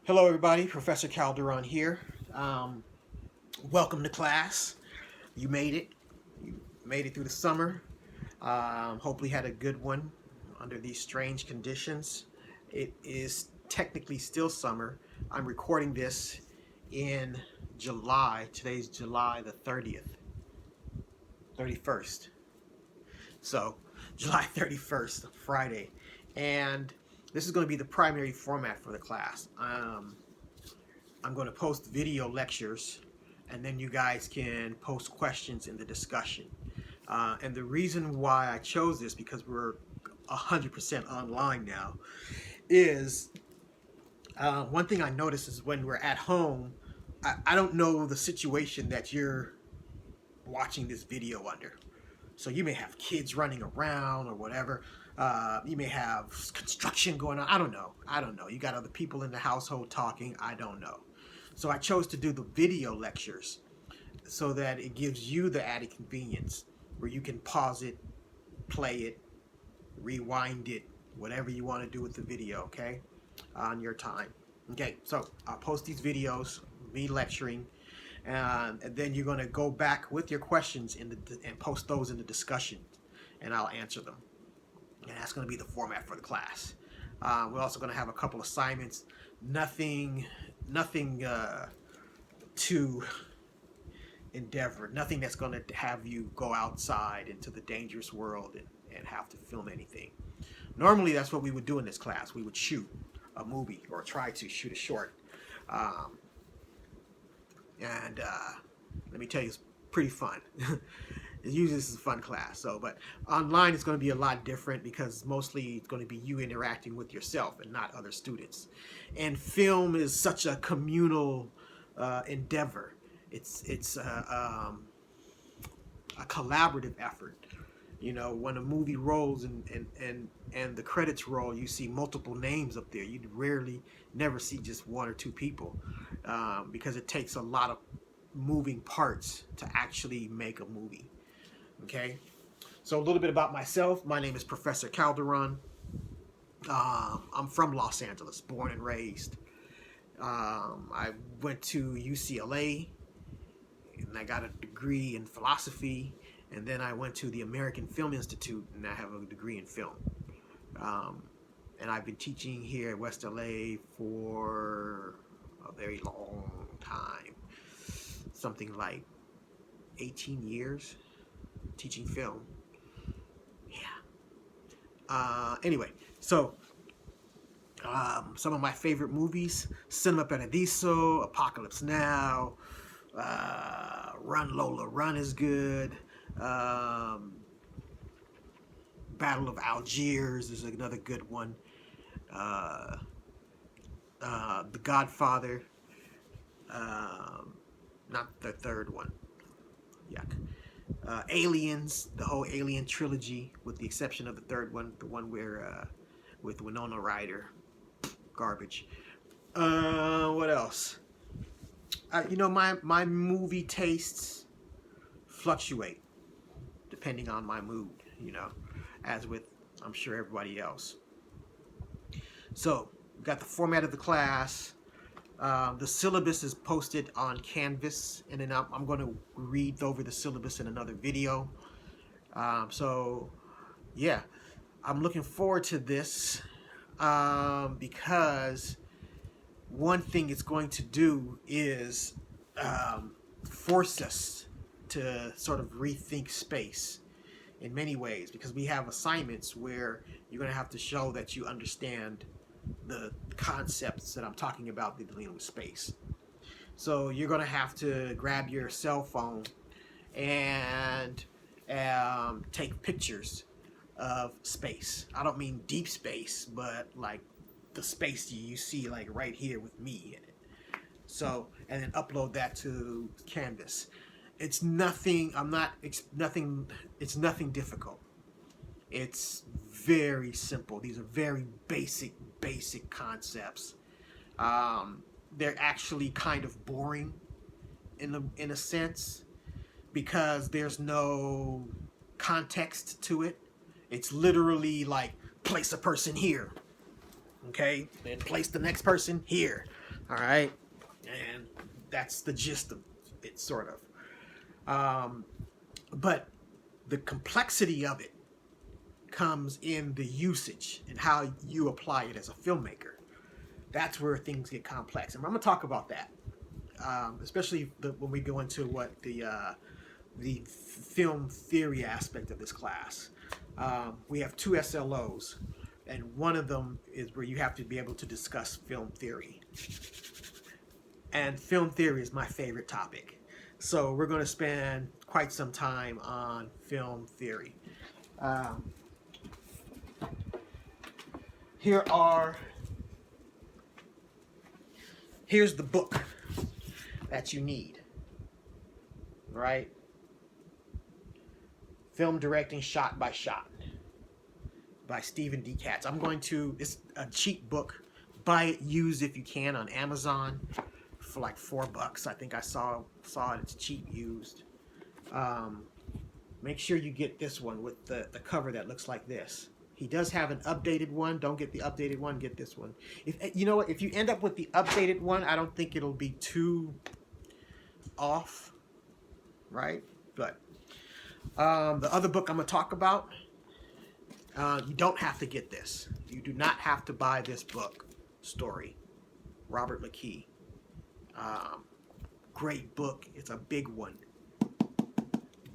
Hello, everybody. Professor Calderon here. Welcome to class. You made it. You made it through the summer. Hopefully, had a good one under these strange conditions. It is technically still summer. I'm recording this in July. Today's July the 30th, 31st. So, July 31st, Friday. And this is going to be the primary format for the class. I'm going to post video lectures, and then you guys can post questions in the discussion. And the reason why I chose this, because we're 100% online now, is one thing I notice is when we're at home, I don't know the situation that you're watching this video under. So you may have kids running around or whatever. You may have construction going on. I don't know. You got other people in the household talking. I don't know. So I chose to do the video lectures so that it gives you the added convenience where you can pause it, play it, rewind it, whatever you want to do with the video, okay, on your time. Okay, so I'll post these videos, me lecturing, and then you're going to go back with your questions and post those in the discussion, and I'll answer them. And that's going to be the format for the class. We're also going to have a couple assignments. Nothing to endeavor. Nothing that's going to have you go outside into the dangerous world and have to film anything. Normally, that's what we would do in this class. We would shoot a movie or try to shoot a short. And let me tell you, it's pretty fun. Usually this is a fun class. But online it's going to be a lot different because mostly it's going to be you interacting with yourself and not other students. And film is such a communal endeavor. It's a collaborative effort. You know, when a movie rolls and the credits roll, you see multiple names up there. You rarely never see just one or two people because it takes a lot of moving parts to actually make a movie. Okay, so a little bit about myself. My name is Professor Calderon. I'm from Los Angeles, born and raised. I went to UCLA and I got a degree in philosophy, and then I went to the American Film Institute and I have a degree in film. And I've been teaching here at West LA for a very long time, something like 18 years teaching film. Yeah. Anyway, so some of my favorite movies: Cinema Paradiso, Apocalypse Now, Run Lola Run is good. Battle of Algiers is another good one. The Godfather, not the third one. Yuck. Aliens, the whole Alien trilogy, with the exception of the third one, the one where with Winona Ryder, garbage. What else? My movie tastes fluctuate depending on my mood. As with, I'm sure, everybody else. So, we got the format of the class. The syllabus is posted on Canvas, and then I'm going to read over the syllabus in another video. Yeah, I'm looking forward to this because one thing it's going to do is force us to sort of rethink space in many ways, because we have assignments where you're going to have to show that you understand the concepts that I'm talking about dealing with space. So you're going to have to grab your cell phone and take pictures of space. I don't mean deep space, but like the space you see like right here with me in it. So, and then upload that to Canvas. It's nothing difficult. It's very simple. These are very basic concepts. They're actually kind of boring in a sense, because there's no context to it. It's literally like, place a person here, okay, then place the next person here. All right, and that's the gist of it, sort of. But the complexity of it comes in the usage and how you apply it as a filmmaker. That's where things get complex, and I'm going to talk about that, especially when we go into what the film theory aspect of this class. We have 2 SLOs, and one of them is where you have to be able to discuss film theory. And film theory is my favorite topic. So we're going to spend quite some time on film theory. Here's the book that you need, right? Film Directing Shot by Shot by Stephen D. Katz. It's a cheap book. Buy it used if you can on Amazon for like $4. I think I saw it. It's cheap used. Make sure you get this one with the cover that looks like this. He does have an updated one. Don't get the updated one. Get this one. If you know what, if you end up with the updated one, I don't think it'll be too off, right? But the other book I'm going to talk about, you don't have to get this. You do not have to buy this book. Story, Robert McKee. Great book. It's a big one.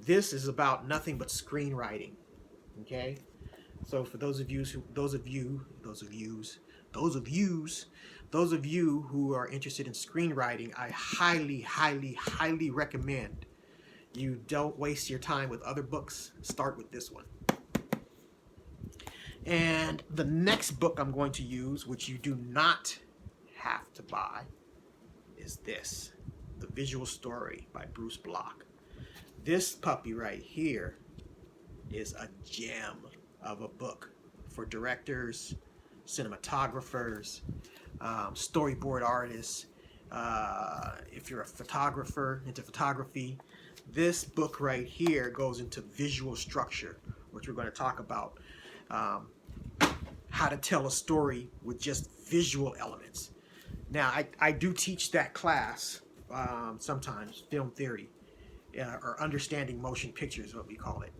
This is about nothing but screenwriting. Okay. So for those of you who are interested in screenwriting, I highly recommend you don't waste your time with other books. Start with this one. And the next book I'm going to use, which you do not have to buy, is this, The Visual Story by Bruce Block. This puppy right here is a gem of a book for directors, cinematographers, storyboard artists. If you're a photographer, into photography, this book right here goes into visual structure, which we're going to talk about. How to tell a story with just visual elements. Now, I do teach that class sometimes, film theory, or understanding motion pictures is what we call it.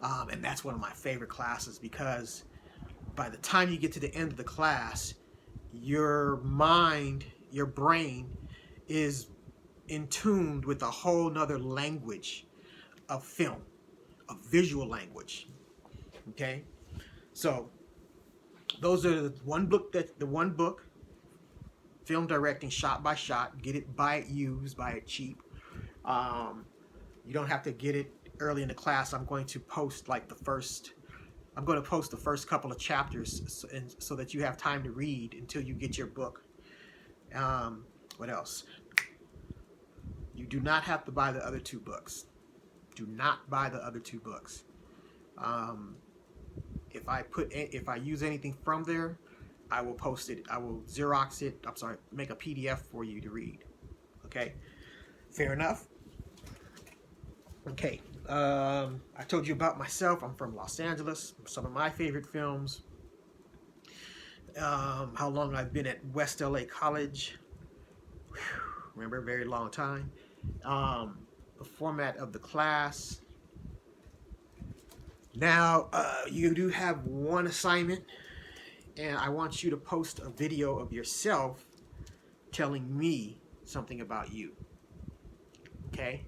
And that's one of my favorite classes, because by the time you get to the end of the class, your mind, your brain is in tune with a whole nother language of film, a visual language. Okay, so those are the one book, Film Directing Shot by Shot. Get it, buy it used, buy it cheap. You don't have to get it early in the class. I'm going to post the first couple of chapters so that you have time to read until you get your book. What else? You do not have to buy the other 2 books. Do not buy the other 2 books. If I use anything from there, I will post it. I will Xerox it. Make a PDF for you to read. Okay, fair enough. Okay, I told you about myself. I'm from Los Angeles. Some of my favorite films. How long I've been at West LA College. Remember, a very long time. The format of the class. Now, you do have one assignment, and I want you to post a video of yourself telling me something about you. Okay?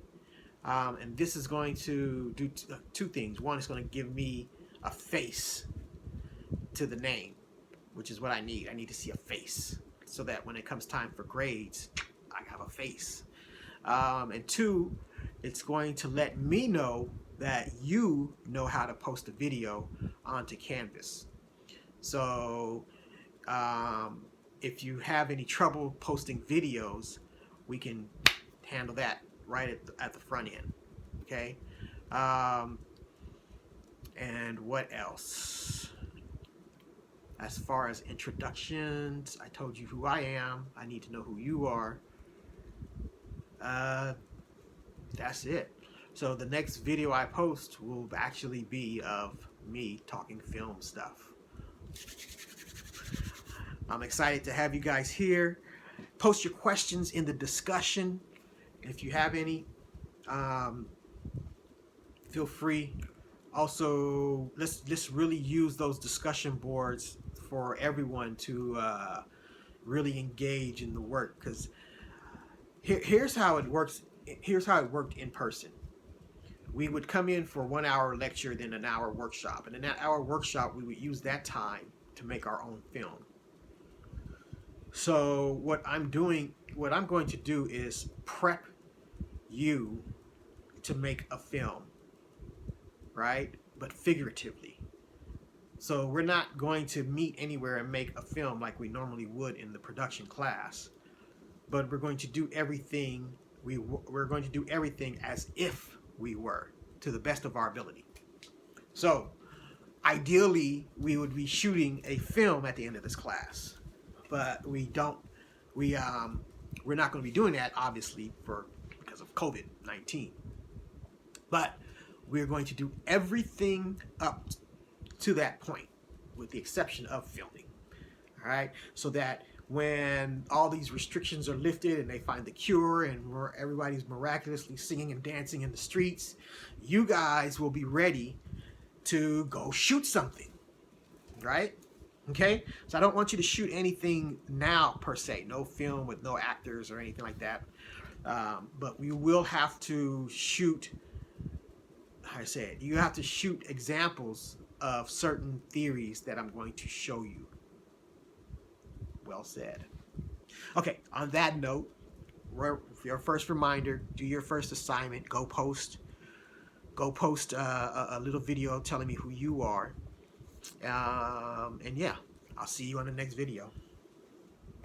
And this is going to do 2 things. One is going to give me a face to the name, which is what I need. I need to see a face so that when it comes time for grades, I have a face. And 2, it's going to let me know that you know how to post a video onto Canvas. So if you have any trouble posting videos, we can handle that right at the front end. Okay. And what else? As far as introductions, I told you who I am. I need to know who you are. That's it. So the next video I post will actually be of me talking film stuff. I'm excited to have you guys here. Post your questions in the discussion if you have any. Feel free. Also, let's really use those discussion boards for everyone to really engage in the work, because here's how it works. Here's how it worked in person. We would come in for 1 hour lecture, then an hour workshop, and in that hour workshop we would use that time to make our own film. So what I'm going to do is prep you to make a film, right? But figuratively. So we're not going to meet anywhere and make a film like we normally would in the production class, but we're going to do everything we're going to do everything as if we were, to the best of our ability. So ideally we would be shooting a film at the end of this class, but we're not going to be doing that, obviously, because of COVID-19. But we're going to do everything up to that point, with the exception of filming. All right, so that when all these restrictions are lifted and they find the cure and everybody's miraculously singing and dancing in the streets, you guys will be ready to go shoot something, right? Okay, so I don't want you to shoot anything now per se, no film with no actors or anything like that, but we will have to shoot, how I say it, you have to shoot examples of certain theories that I'm going to show you. Well said. Okay, on that note, your first reminder, do your first assignment, go post a little video telling me who you are, and yeah, I'll see you on the next video.